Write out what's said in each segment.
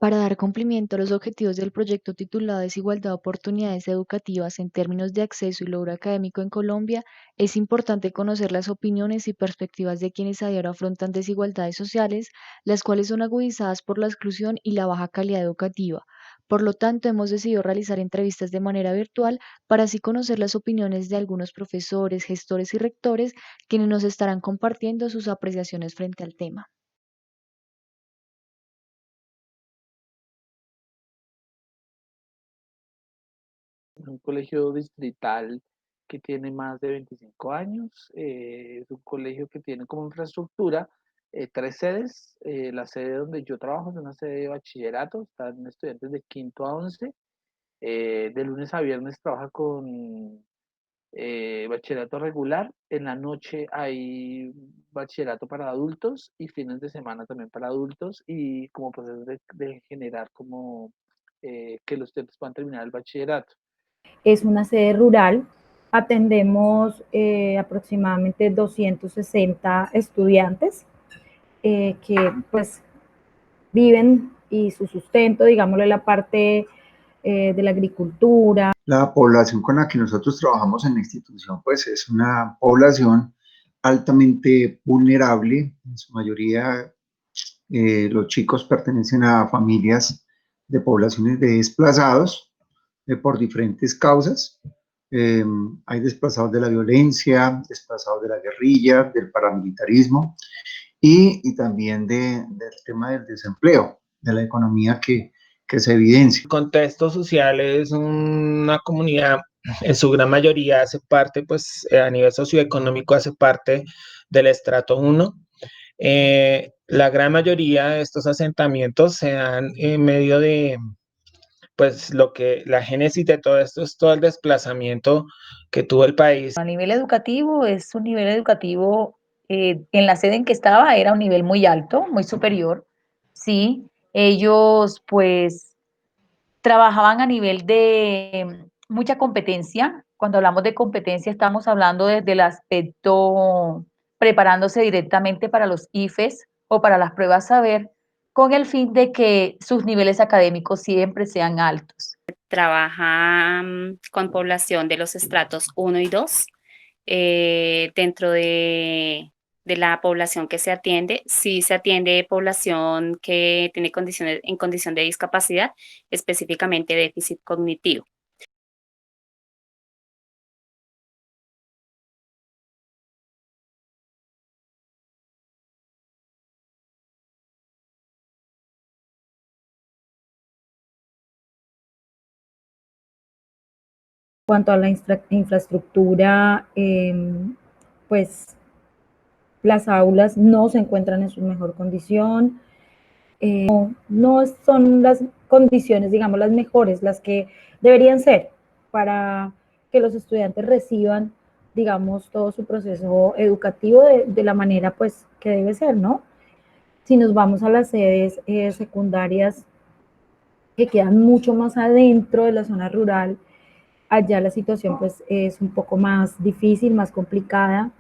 Para dar cumplimiento a los objetivos del proyecto titulado Desigualdad de Oportunidades Educativas en términos de acceso y logro académico en Colombia, es importante conocer las opiniones y perspectivas de quienes a diario afrontan desigualdades sociales, las cuales son agudizadas por la exclusión y la baja calidad educativa. Por lo tanto, hemos decidido realizar entrevistas de manera virtual para así conocer las opiniones de algunos profesores, gestores y rectores, quienes nos estarán compartiendo sus apreciaciones frente al tema. Un colegio distrital que tiene más de 25 años. Es un colegio que tiene como infraestructura tres sedes. La sede donde yo trabajo es una sede de bachillerato, están estudiantes de quinto a 11. De lunes a viernes trabaja con bachillerato regular. En la noche hay bachillerato para adultos y fines de semana también para adultos y como proceso de generar como que los estudiantes puedan terminar el bachillerato. Es una sede rural, atendemos aproximadamente 260 estudiantes que pues viven y su sustento, digámosle la parte de la agricultura. La población con la que nosotros trabajamos en la institución, pues es una población altamente vulnerable. En su mayoría, los chicos pertenecen a familias de poblaciones de desplazados por diferentes causas. Eh, Hay desplazados de la violencia, desplazados de la guerrilla, del paramilitarismo y también del tema del desempleo, de la economía que se evidencia. El contexto social es una comunidad, en su gran mayoría hace parte, pues a nivel socioeconómico hace parte del estrato 1. La gran mayoría de estos asentamientos se dan en medio de, pues lo que la génesis de todo esto es todo el desplazamiento que tuvo el país. A nivel educativo, es un nivel educativo, en la sede en que estaba era un nivel muy alto, muy superior, sí. Ellos pues trabajaban a nivel de mucha competencia. Cuando hablamos de competencia estamos hablando desde el aspecto preparándose directamente para los IFES o para las pruebas saber, con el fin de que sus niveles académicos siempre sean altos. Trabaja con población de los estratos 1 y 2. Dentro de la población que se atiende, sí se atiende población que tiene condiciones en condición de discapacidad, específicamente déficit cognitivo. En cuanto a la infraestructura, pues las aulas no se encuentran en su mejor condición, no son las condiciones, digamos, las mejores, las que deberían ser para que los estudiantes reciban, digamos, todo su proceso educativo de la manera, pues, que debe ser, ¿no? Si nos vamos a las sedes secundarias que quedan mucho más adentro de la zona rural, allá la situación, pues, es un poco más difícil, más complicada,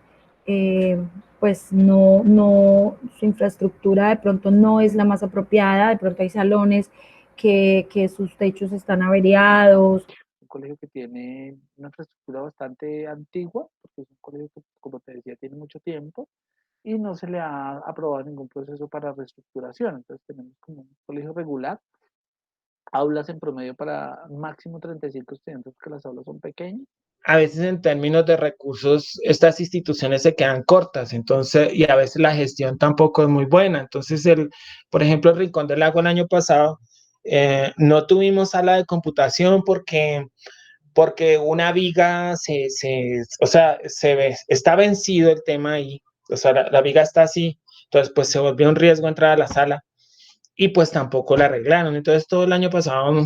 pues su infraestructura de pronto no es la más apropiada, de pronto hay salones que sus techos están averiados. Un colegio que tiene una infraestructura bastante antigua, porque es un colegio que, como te decía, tiene mucho tiempo y no se le ha aprobado ningún proceso para reestructuración. Entonces tenemos como un colegio regular, aulas en promedio para máximo 35 estudiantes, porque las aulas son pequeñas. A veces en términos de recursos, estas instituciones se quedan cortas, entonces, y a veces la gestión tampoco es muy buena. Entonces, por ejemplo, el Rincón del Lago el año pasado, no tuvimos sala de computación porque una viga o sea, está vencido el tema ahí, o sea, la viga está así, entonces pues se volvió un riesgo entrar a la sala y pues tampoco la arreglaron. Entonces todo el año pasado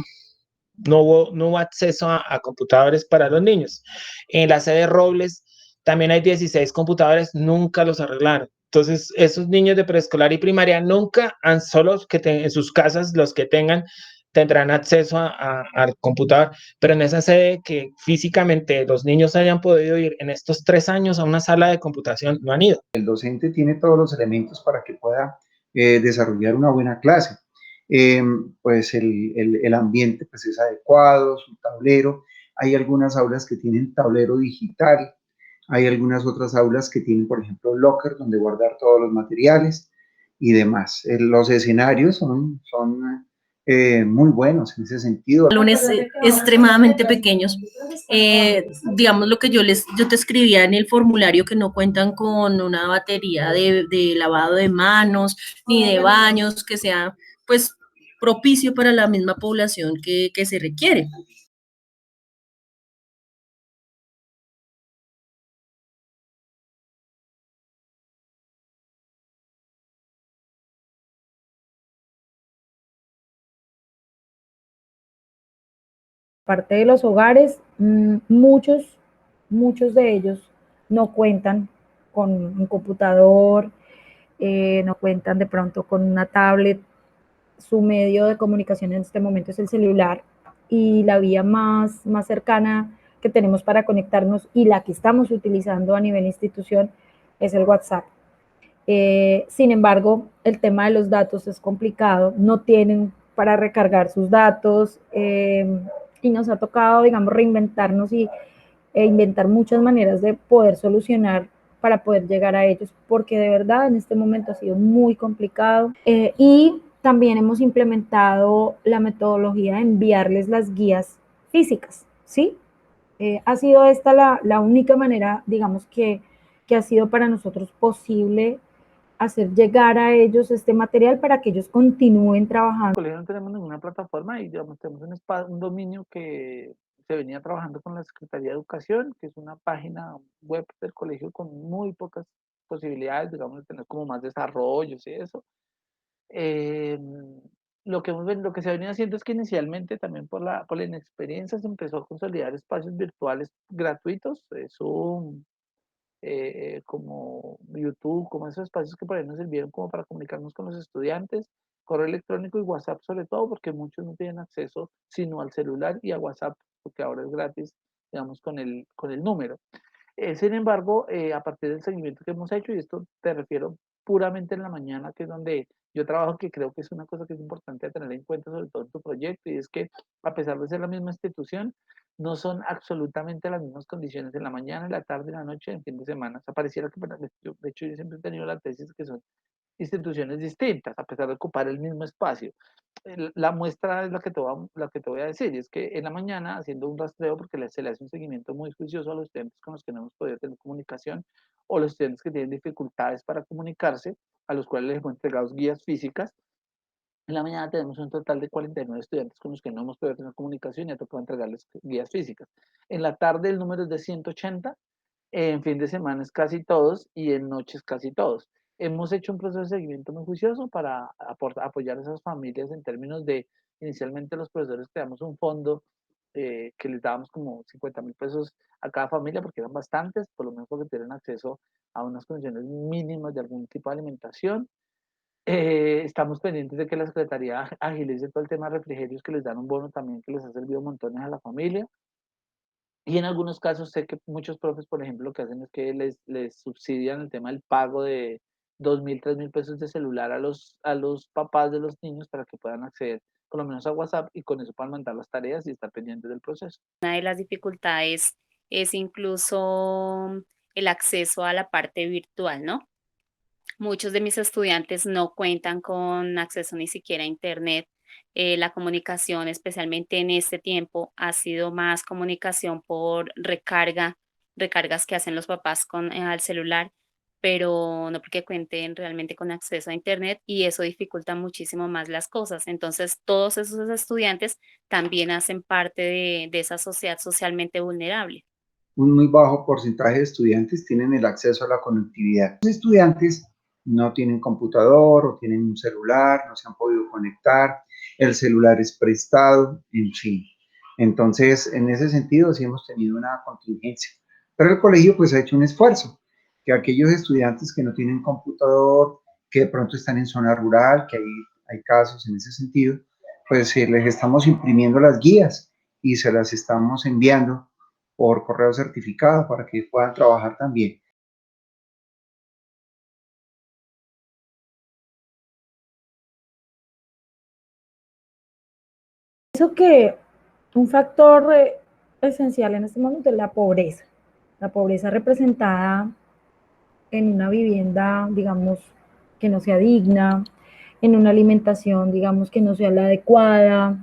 no hubo acceso a computadores para los niños. En la sede Robles también hay 16 computadores, nunca los arreglaron. Entonces, esos niños de preescolar y primaria nunca han solo que en sus casas, los que tengan, tendrán acceso al computador, pero en esa sede que físicamente los niños hayan podido ir en estos 3 años a una sala de computación, no han ido. El docente tiene todos los elementos para que pueda desarrollar una buena clase. pues el ambiente pues es adecuado, su tablero. Hay algunas aulas que tienen tablero digital, hay algunas otras aulas que tienen, por ejemplo, locker donde guardar todos los materiales y demás. Los escenarios son muy buenos en ese sentido. Salones extremadamente pequeños. Digamos lo que yo te escribía en el formulario, que no cuentan con una batería de lavado de manos ni de baños que sea pues propicio para la misma población que se requiere. Parte de los hogares, muchos de ellos no cuentan con un computador, no cuentan de pronto con una tablet. Su medio de comunicación en este momento es el celular, y la vía más cercana que tenemos para conectarnos y la que estamos utilizando a nivel institución es el WhatsApp. Sin embargo, el tema de los datos es complicado, no tienen para recargar sus datos, y nos ha tocado, digamos, reinventarnos e inventar muchas maneras de poder solucionar para poder llegar a ellos, porque de verdad en este momento ha sido muy complicado. Y también hemos implementado la metodología de enviarles las guías físicas, ¿sí? Ha sido esta la única manera, digamos, que ha sido para nosotros posible hacer llegar a ellos este material para que ellos continúen trabajando. En el colegio no tenemos ninguna plataforma y digamos, tenemos un dominio que se venía trabajando con la Secretaría de Educación, que es una página web del colegio con muy pocas posibilidades, digamos, de tener como más desarrollos y eso. Lo que se venía haciendo es que inicialmente también por la inexperiencia se empezó a consolidar espacios virtuales gratuitos, Zoom, como YouTube, como esos espacios que por ahí nos sirvieron como para comunicarnos con los estudiantes, correo electrónico y WhatsApp sobre todo, porque muchos no tienen acceso sino al celular y a WhatsApp, porque ahora es gratis, digamos, con el número. Sin embargo, a partir del seguimiento que hemos hecho, y esto te refiero puramente en la mañana, que es donde yo trabajo, que creo que es una cosa que es importante tener en cuenta, sobre todo en tu proyecto, y es que a pesar de ser la misma institución, no son absolutamente las mismas condiciones en la mañana, en la tarde, en la noche, en fin de semana. O sea, pareciera que, de hecho, yo siempre he tenido la tesis que son instituciones distintas, a pesar de ocupar el mismo espacio. La muestra es la que te voy a decir, y es que en la mañana, haciendo un rastreo, porque se le hace un seguimiento muy juicioso a los estudiantes con los que no hemos podido tener comunicación, o los estudiantes que tienen dificultades para comunicarse, a los cuales les hemos entregado guías físicas. En la mañana tenemos un total de 49 estudiantes con los que no hemos podido tener comunicación y ha tocado entregarles guías físicas. En la tarde el número es de 180, en fin de semana es casi todos y en noches casi todos. Hemos hecho un proceso de seguimiento muy juicioso para apoyar a esas familias en términos de, inicialmente los profesores creamos un fondo que les dábamos como 50.000 pesos a cada familia porque eran bastantes, por lo menos porque tienen acceso a unas condiciones mínimas de algún tipo de alimentación. Estamos pendientes de que la Secretaría agilice todo el tema de refrigerios, que les dan un bono también que les ha servido montones a la familia. Y en algunos casos sé que muchos profes, por ejemplo, lo que hacen es que les subsidian el tema del pago de 2.000, 3.000 pesos de celular a los papás de los niños para que puedan acceder por lo menos a WhatsApp y con eso puedan mandar las tareas y estar pendientes del proceso. Una de las dificultades es incluso el acceso a la parte virtual, ¿no? Muchos de mis estudiantes no cuentan con acceso ni siquiera a Internet. La comunicación, especialmente en este tiempo, ha sido más comunicación por recargas que hacen los papás al celular, pero no porque cuenten realmente con acceso a Internet y eso dificulta muchísimo más las cosas. Entonces, todos esos estudiantes también hacen parte de esa sociedad socialmente vulnerable. Un muy bajo porcentaje de estudiantes tienen el acceso a la conectividad. Los estudiantes no tienen computador o tienen un celular, no se han podido conectar, el celular es prestado, en fin. Entonces, en ese sentido, sí hemos tenido una contingencia. Pero el colegio pues ha hecho un esfuerzo, que aquellos estudiantes que no tienen computador, que de pronto están en zona rural, que hay casos en ese sentido, pues les estamos imprimiendo las guías y se las estamos enviando por correo certificado para que puedan trabajar también. Pienso que un factor esencial en este momento es la pobreza representada en una vivienda, digamos, que no sea digna, en una alimentación, digamos, que no sea la adecuada,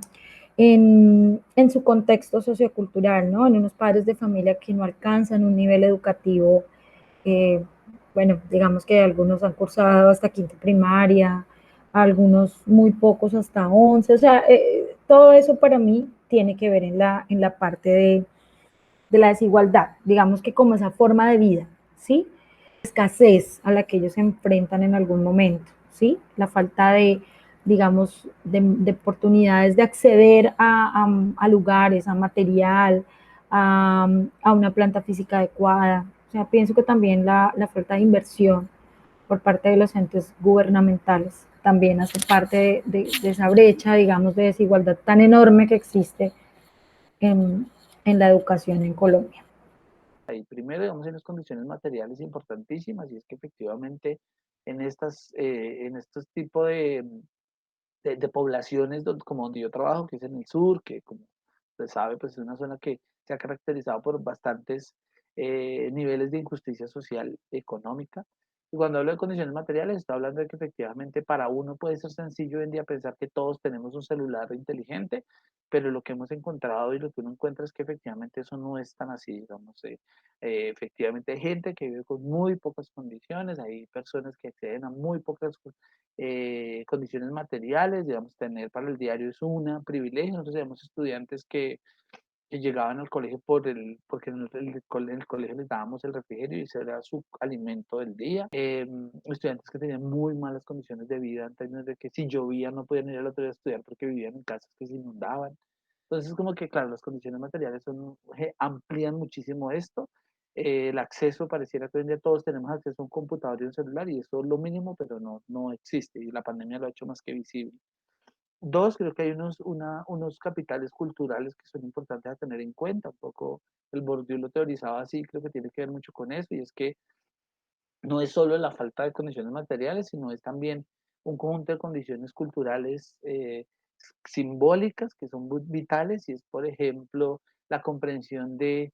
en su contexto sociocultural, ¿no? En unos padres de familia que no alcanzan un nivel educativo, bueno, digamos que algunos han cursado hasta quinta primaria, algunos muy pocos hasta 11, o sea, todo eso para mí tiene que ver en la parte de la desigualdad, digamos que como esa forma de vida, ¿sí? Escasez a la que ellos se enfrentan en algún momento, ¿sí? La falta de, digamos, de oportunidades de acceder a lugares, a material, a una planta física adecuada. O sea, pienso que también la falta de inversión por parte de los entes gubernamentales también hace parte de esa brecha, digamos, de desigualdad tan enorme que existe en la educación en Colombia. Ahí primero, digamos, en las condiciones materiales importantísimas, y es que efectivamente en estos tipos de poblaciones como donde yo trabajo, que es en el sur, que como se sabe, pues es una zona que se ha caracterizado por bastantes niveles de injusticia social económica. Y cuando hablo de condiciones materiales, estoy hablando de que efectivamente para uno puede ser sencillo hoy en día pensar que todos tenemos un celular inteligente, pero lo que hemos encontrado y lo que uno encuentra es que efectivamente eso no es tan así, digamos. Efectivamente hay gente que vive con muy pocas condiciones, hay personas que acceden a muy pocas condiciones materiales, digamos, tener para el diario es un privilegio. Nosotros tenemos estudiantes que llegaban al colegio porque en el colegio les dábamos el refrigerio y ese era su alimento del día. Estudiantes que tenían muy malas condiciones de vida, en términos de que si llovía no podían ir al otro día a estudiar porque vivían en casas que se inundaban. Entonces, como que, claro, las condiciones materiales amplían muchísimo esto. El acceso, pareciera que hoy en día todos tenemos acceso a un computador y un celular, y eso es lo mínimo, pero no existe, y la pandemia lo ha hecho más que visible. Dos, creo que hay unos capitales culturales que son importantes a tener en cuenta. Un poco el Bourdieu lo teorizaba así, creo que tiene que ver mucho con eso, y es que no es solo la falta de condiciones materiales, sino es también un conjunto de condiciones culturales simbólicas que son muy vitales, y es, por ejemplo, la comprensión de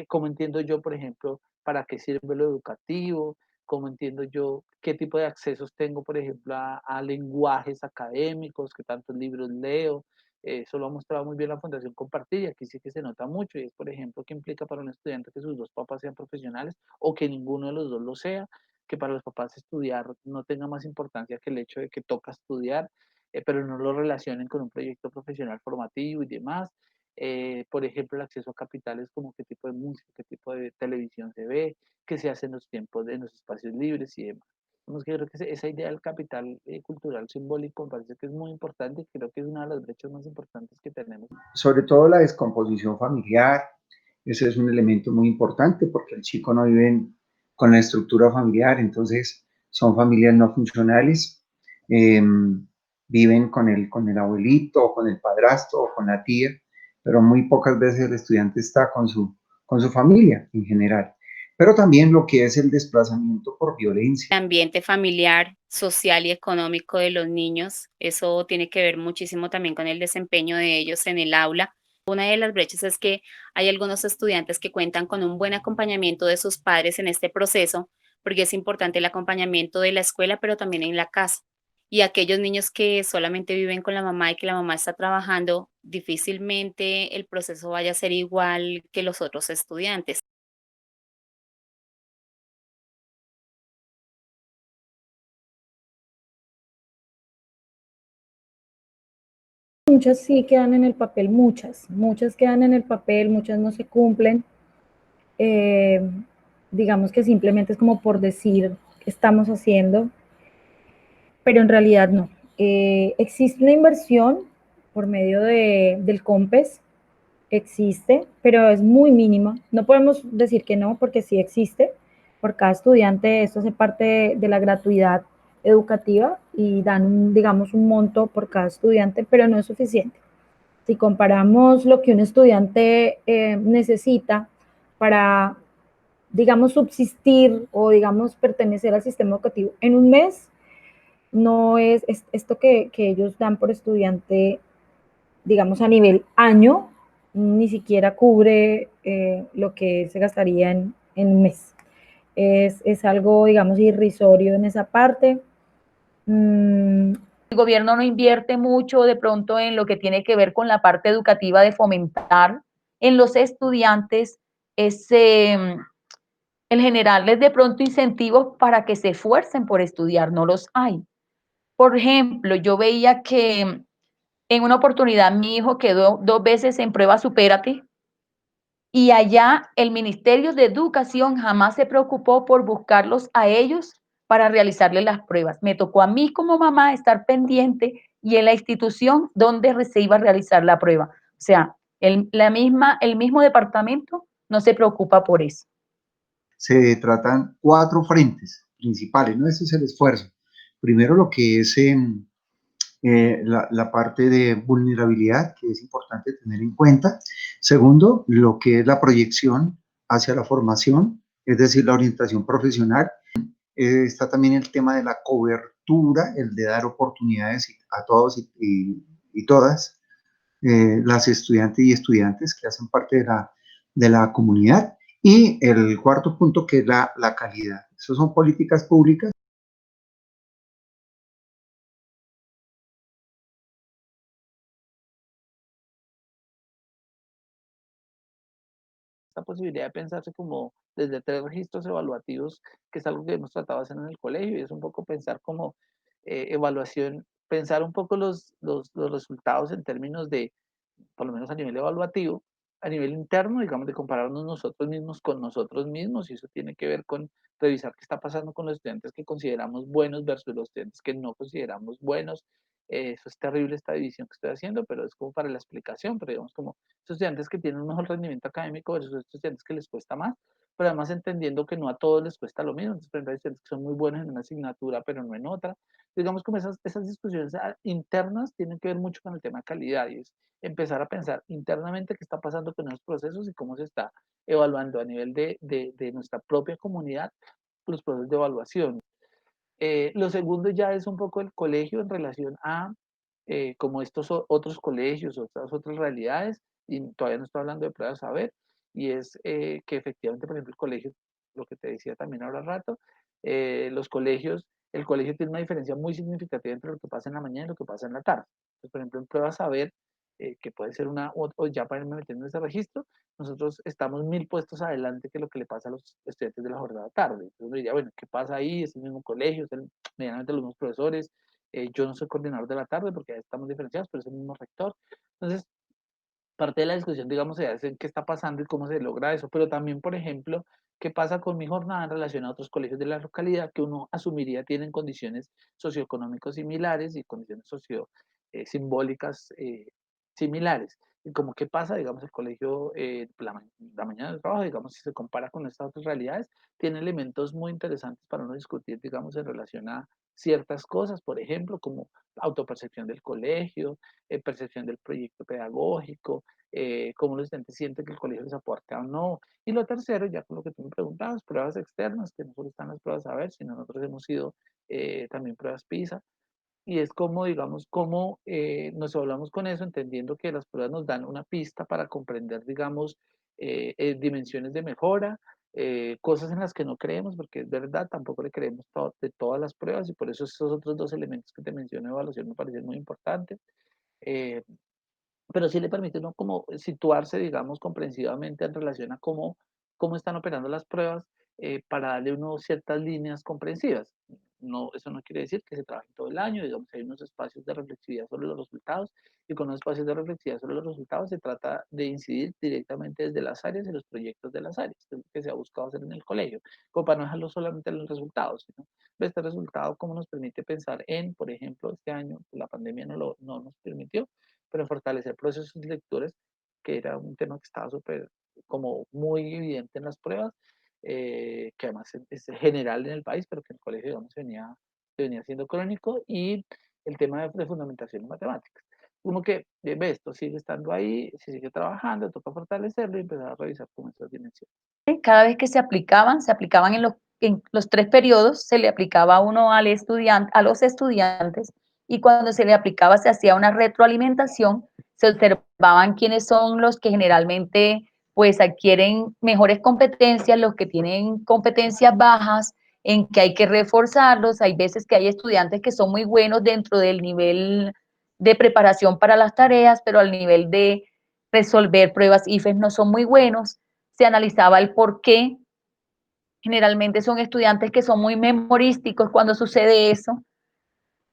cómo entiendo yo, por ejemplo, para qué sirve lo educativo, cómo entiendo yo qué tipo de accesos tengo, por ejemplo, a lenguajes académicos, qué tantos libros leo. Eso lo ha mostrado muy bien la Fundación Compartir, y aquí sí que se nota mucho, y es, por ejemplo, qué implica para un estudiante que sus dos papás sean profesionales o que ninguno de los dos lo sea, que para los papás estudiar no tenga más importancia que el hecho de que toca estudiar, pero no lo relacionen con un proyecto profesional formativo y demás. Por ejemplo, el acceso a capitales como qué tipo de música, qué tipo de televisión se ve, qué se hace en los tiempos, en los espacios libres y demás. Que creo que esa idea del capital cultural simbólico me parece que es muy importante, y creo que es una de las brechas más importantes que tenemos. Sobre todo la descomposición familiar, ese es un elemento muy importante porque el chico no vive con la estructura familiar, entonces son familias no funcionales, viven con el abuelito, o con el padrastro, o con la tía, pero muy pocas veces el estudiante está con su familia en general. Pero también lo que es el desplazamiento por violencia. El ambiente familiar, social y económico de los niños, eso tiene que ver muchísimo también con el desempeño de ellos en el aula. Una de las brechas es que hay algunos estudiantes que cuentan con un buen acompañamiento de sus padres en este proceso, porque es importante el acompañamiento de la escuela, pero también en la casa. Y aquellos niños que solamente viven con la mamá y que la mamá está trabajando, difícilmente el proceso vaya a ser igual que los otros estudiantes. Muchas sí quedan en el papel, muchas quedan en el papel, muchas no se cumplen. Digamos que simplemente es como por decir que estamos haciendo, pero en realidad no. Existe una inversión por medio del COMPES, existe, pero es muy mínima. No podemos decir que no, porque sí existe. Por cada estudiante, esto hace parte de la gratuidad educativa y dan, digamos, un monto por cada estudiante, pero no es suficiente. Si comparamos lo que un estudiante necesita para, digamos, subsistir o, digamos, pertenecer al sistema educativo en un mes, no es esto que ellos dan por estudiante, digamos, a nivel año, ni siquiera cubre lo que se gastaría en un mes. Es algo, digamos, irrisorio en esa parte. El gobierno no invierte mucho de pronto en lo que tiene que ver con la parte educativa de fomentar en los estudiantes el generarles de pronto incentivos para que se esfuercen por estudiar, no los hay. Por ejemplo, yo veía que en una oportunidad mi hijo quedó 2 veces en prueba Supérate y allá el Ministerio de Educación jamás se preocupó por buscarlos a ellos para realizarles las pruebas. Me tocó a mí como mamá estar pendiente y en la institución donde se iba a realizar la prueba. O sea, el mismo departamento no se preocupa por eso. Se tratan 4 frentes principales, ¿no? Ese es el esfuerzo. Primero, lo que es la parte de vulnerabilidad, que es importante tener en cuenta. Segundo, lo que es la proyección hacia la formación, es decir, la orientación profesional. Está también el tema de la cobertura, el de dar oportunidades a todos y todas las estudiantes y estudiantes que hacen parte de la comunidad. Y el cuarto punto, que es la calidad. Esas son políticas públicas. Esta posibilidad de pensarse como desde 3 registros evaluativos, que es algo que hemos tratado de hacer en el colegio, y es un poco pensar como evaluación, pensar un poco los resultados en términos de, por lo menos a nivel evaluativo, a nivel interno, digamos, de compararnos nosotros mismos con nosotros mismos, y eso tiene que ver con revisar qué está pasando con los estudiantes que consideramos buenos versus los estudiantes que no consideramos buenos. Eso es terrible, esta división que estoy haciendo, pero es como para la explicación, pero digamos como estudiantes que tienen un mejor rendimiento académico versus estudiantes que les cuesta más, pero además entendiendo que no a todos les cuesta lo mismo. Entonces, por ejemplo, hay estudiantes que son muy buenos en una asignatura, pero no en otra. Digamos como esas discusiones internas tienen que ver mucho con el tema de calidad, y es empezar a pensar internamente qué está pasando con esos procesos y cómo se está evaluando a nivel de nuestra propia comunidad los procesos de evaluación. Lo segundo ya es un poco el colegio en relación a como estos otros colegios, otras realidades, y todavía no estoy hablando de pruebas de saber, y es que efectivamente, por ejemplo, el colegio, lo que te decía también ahora rato, los colegios, el colegio tiene una diferencia muy significativa entre lo que pasa en la mañana y lo que pasa en la tarde. Entonces, por ejemplo, en pruebas saber, que puede ser o ya para irme metiendo en ese registro, nosotros estamos 1000 puestos adelante que lo que le pasa a los estudiantes de la jornada tarde. Entonces uno diría, bueno, ¿qué pasa ahí? Es el mismo colegio, medianamente los mismos profesores. Yo no soy coordinador de la tarde porque ya estamos diferenciados, pero es el mismo rector. Entonces, parte de la discusión, digamos, se hace en qué está pasando y cómo se logra eso, pero también, por ejemplo, qué pasa con mi jornada en relación a otros colegios de la localidad que uno asumiría tienen condiciones socioeconómicas similares y condiciones simbólicas similares. Y como qué pasa, digamos, el colegio, la mañana del trabajo, digamos, si se compara con estas otras realidades, tiene elementos muy interesantes para uno discutir, digamos, en relación a ciertas cosas, por ejemplo, como autopercepción del colegio, percepción del proyecto pedagógico, cómo los estudiantes sienten que el colegio les aporta o no. Y lo tercero, ya con lo que tú me preguntabas, pruebas externas, que no solo están las pruebas a ver, sino nosotros hemos sido también pruebas PISA, y es como, digamos, cómo nos hablamos con eso, entendiendo que las pruebas nos dan una pista para comprender, digamos, dimensiones de mejora, cosas en las que no creemos, porque es verdad, tampoco le creemos de todas las pruebas, y por eso esos otros 2 elementos que te menciono de evaluación me parecen muy importantes. Eh, pero sí le permite uno como situarse, digamos, comprensivamente en relación a cómo están operando las pruebas, para darle uno ciertas líneas comprensivas. No, eso no quiere decir que se trabaje todo el año, digamos, hay unos espacios de reflexividad sobre los resultados, y con los espacios de reflexividad sobre los resultados se trata de incidir directamente desde las áreas y los proyectos de las áreas, que es lo que se ha buscado hacer en el colegio, como para no dejarlo solamente en los resultados, sino este resultado cómo nos permite pensar en, por ejemplo, este año, la pandemia no nos permitió, pero fortalecer procesos lectores, que era un tema que estaba súper, como muy evidente en las pruebas, que además es general en el país, pero que en el colegio, digamos, venía siendo crónico, y el tema de fundamentación en matemáticas. Como que, ve, esto sigue estando ahí, se sigue trabajando, toca fortalecerlo y empezar a revisar cómo estas dimensiones. Cada vez que se aplicaban en los 3 periodos se le aplicaba uno al a los estudiantes, y cuando se le aplicaba se hacía una retroalimentación, se observaban quiénes son los que generalmente pues adquieren mejores competencias, los que tienen competencias bajas, en que hay que reforzarlos. Hay veces que hay estudiantes que son muy buenos dentro del nivel de preparación para las tareas, pero al nivel de resolver pruebas IFES no son muy buenos. Se analizaba el por qué. Generalmente son estudiantes que son muy memorísticos cuando sucede eso.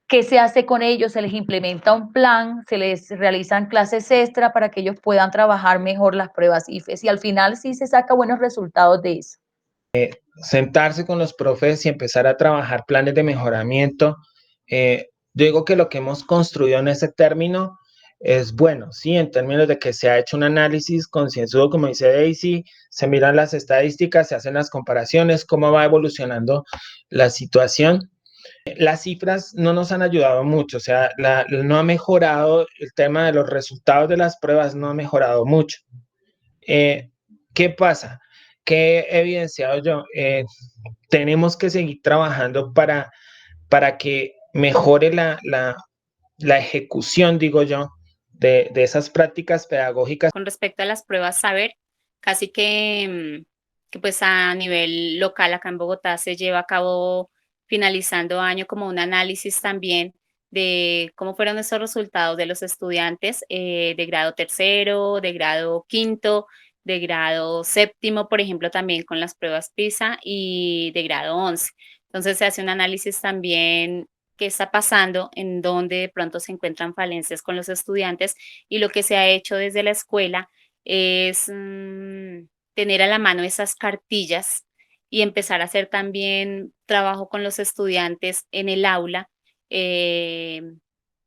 ¿Qué se hace con ellos? Se les implementa un plan, se les realizan clases extra para que ellos puedan trabajar mejor las pruebas IFES, y al final sí se saca buenos resultados de eso. Sentarse con los profes y empezar a trabajar planes de mejoramiento. Yo digo que lo que hemos construido en ese término es bueno, ¿sí? En términos de que se ha hecho un análisis concienzudo, como dice Daisy, se miran las estadísticas, se hacen las comparaciones, cómo va evolucionando la situación. Las cifras no nos han ayudado mucho, o sea, no ha mejorado el tema de los resultados de las pruebas, no ha mejorado mucho. ¿Qué pasa? ¿Qué he evidenciado yo? Tenemos que seguir trabajando para que mejore la ejecución, digo yo, de esas prácticas pedagógicas. Con respecto a las pruebas saber, casi que pues a nivel local acá en Bogotá se lleva a cabo finalizando año como un análisis también de cómo fueron esos resultados de los estudiantes de grado tercero, de grado quinto, de grado séptimo, por ejemplo, también con las pruebas PISA, y de grado 11. Entonces se hace un análisis también qué está pasando, en dónde de pronto se encuentran falencias con los estudiantes, y lo que se ha hecho desde la escuela es tener a la mano esas cartillas y empezar a hacer también trabajo con los estudiantes en el aula, eh,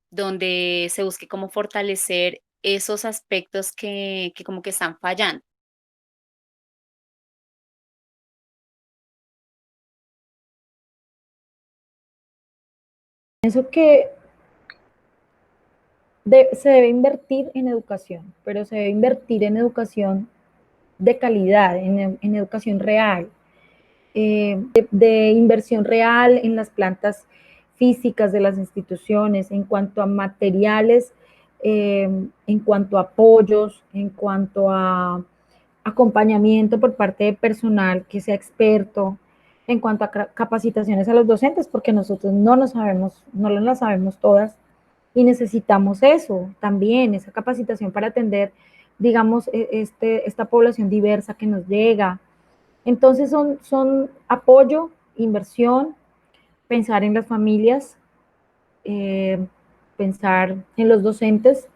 donde se busque cómo fortalecer esos aspectos que como que están fallando. Pienso que se debe invertir en educación, pero se debe invertir en educación de calidad, en educación real, de inversión real en las plantas físicas de las instituciones, en cuanto a materiales, en cuanto a apoyos, en cuanto a acompañamiento por parte de personal que sea experto, en cuanto a capacitaciones a los docentes, porque nosotros no lo sabemos, no las sabemos todas, y necesitamos eso también, esa capacitación para atender, digamos, esta población diversa que nos llega. Entonces son apoyo, inversión, pensar en las familias, pensar en los docentes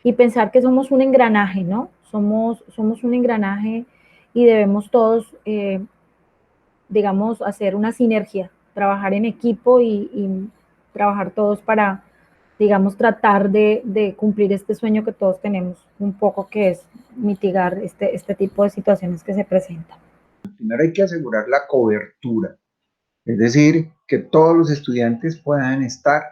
y pensar que somos un engranaje, ¿no? Somos un engranaje y debemos todos, digamos, hacer una sinergia, trabajar en equipo y trabajar todos para, digamos, tratar de cumplir este sueño que todos tenemos un poco, que es mitigar este tipo de situaciones que se presentan. Primero hay que asegurar la cobertura, es decir, que todos los estudiantes puedan estar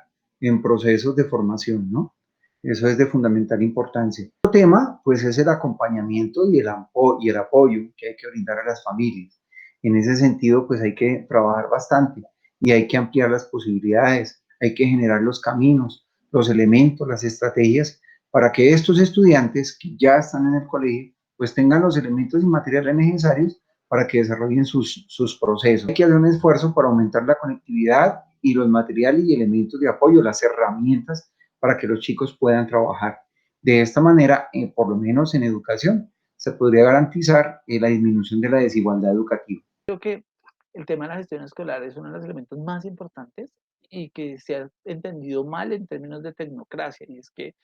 en procesos de formación, ¿no? Eso es de fundamental importancia. Otro tema, pues, es el acompañamiento y el apoyo que hay que brindar a las familias. En ese sentido, pues, hay que trabajar bastante y hay que ampliar las posibilidades, hay que generar los caminos, los elementos, las estrategias para que estos estudiantes que ya están en el colegio, pues, tengan los elementos y materiales necesarios para que desarrollen sus procesos. Hay que hacer un esfuerzo para aumentar la conectividad y los materiales y elementos de apoyo, las herramientas para que los chicos puedan trabajar. De esta manera, por lo menos en educación, se podría garantizar la disminución de la desigualdad educativa. Creo que el tema de la gestión escolar es uno de los elementos más importantes y que se ha entendido mal en términos de tecnocracia, y es que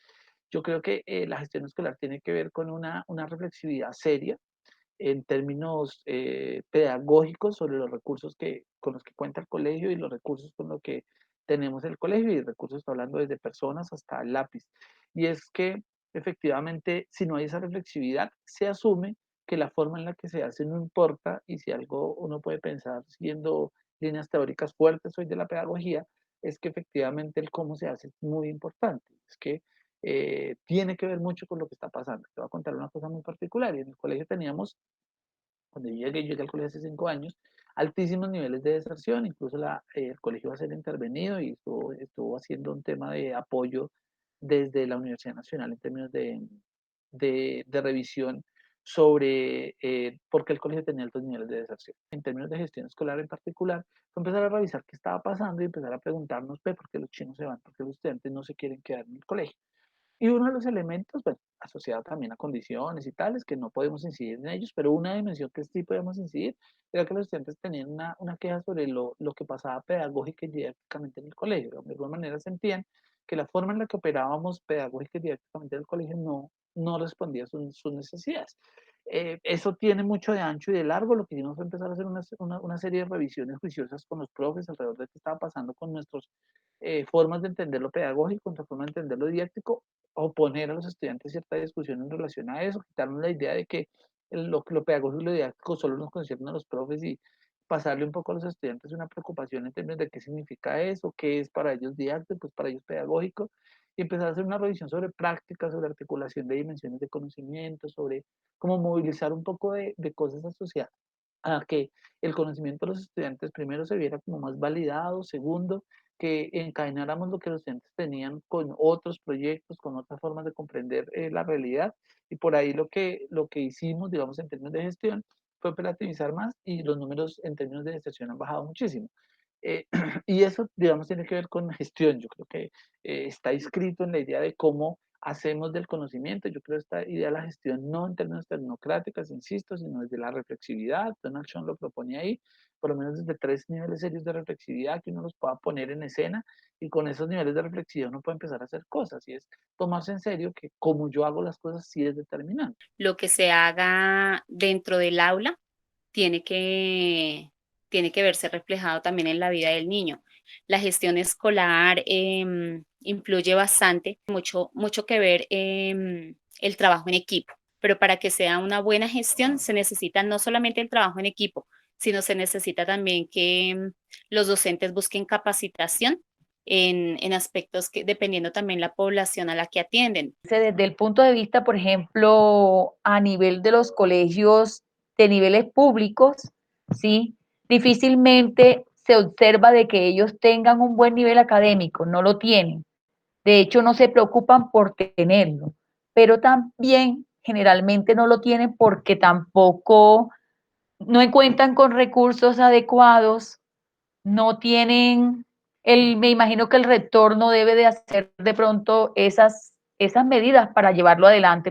yo creo que la gestión escolar tiene que ver con una reflexividad seria en términos pedagógicos sobre los recursos con los que cuenta el colegio y los recursos con los que tenemos el colegio, y recursos está hablando desde personas hasta el lápiz. Y es que efectivamente, si no hay esa reflexividad, se asume que la forma en la que se hace no importa, y si algo uno puede pensar siguiendo líneas teóricas fuertes hoy de la pedagogía, es que efectivamente el cómo se hace es muy importante. Es que tiene que ver mucho con lo que está pasando. Te voy a contar una cosa muy particular. Y en el colegio teníamos, cuando yo llegué al colegio hace 5 años, altísimos niveles de deserción, incluso el colegio va a ser intervenido y estuvo haciendo un tema de apoyo desde la Universidad Nacional en términos de revisión sobre por qué el colegio tenía altos niveles de deserción. En términos de gestión escolar en particular, fue empezar a revisar qué estaba pasando y empezar a preguntarnos, ¿por qué los chinos se van? ¿Por qué los estudiantes no se quieren quedar en el colegio? Y uno de los elementos, bueno, asociado también a condiciones y tales, que no podemos incidir en ellos, pero una dimensión que sí podemos incidir era que los estudiantes tenían una queja sobre lo que pasaba pedagógica y didácticamente en el colegio. De alguna manera sentían que la forma en la que operábamos pedagógica y didácticamente en el colegio no respondía a sus necesidades. Eso tiene mucho de ancho y de largo. Lo que hicimos fue empezar a hacer una serie de revisiones juiciosas con los profes alrededor de qué estaba pasando con nuestros formas de entender lo pedagógico, nuestra forma de entender lo didáctico, oponer a los estudiantes cierta discusión en relación a eso, quitarnos la idea de que lo pedagógico y lo didáctico solo nos concierne a los profes y pasarle un poco a los estudiantes una preocupación en términos de qué significa eso, qué es para ellos didáctico, pues para ellos pedagógico, y empezar a hacer una revisión sobre prácticas, sobre articulación de dimensiones de conocimiento, sobre cómo movilizar un poco de cosas asociadas a que el conocimiento de los estudiantes primero se viera como más validado, segundo, que encadenáramos lo que los estudiantes tenían con otros proyectos, con otras formas de comprender la realidad, y por ahí lo que hicimos, digamos, en términos de gestión, fue operativizar más y los números en términos de gestión han bajado muchísimo. Y eso, digamos, tiene que ver con gestión. Yo creo que está inscrito en la idea de cómo hacemos del conocimiento. Yo creo que esta idea de la gestión no en términos tecnocráticos, insisto, sino desde la reflexividad. Donald Schoen lo propone ahí, por lo menos desde 3 niveles serios de reflexividad que uno los pueda poner en escena, y con esos niveles de reflexividad uno puede empezar a hacer cosas, y es tomarse en serio que como yo hago las cosas sí es determinante. Lo que se haga dentro del aula tiene que verse reflejado también en la vida del niño. La gestión escolar influye bastante, mucho que ver el trabajo en equipo, pero para que sea una buena gestión se necesita no solamente el trabajo en equipo, sino se necesita también que los docentes busquen capacitación en aspectos que dependiendo también la población a la que atienden. Desde el punto de vista, por ejemplo, a nivel de los colegios de niveles públicos, ¿sí? Difícilmente se observa de que ellos tengan un buen nivel académico, no lo tienen. De hecho, no se preocupan por tenerlo, pero también generalmente no lo tienen porque tampoco no cuentan con recursos adecuados, no tienen me imagino que el rector no debe de hacer de pronto esas medidas para llevarlo adelante.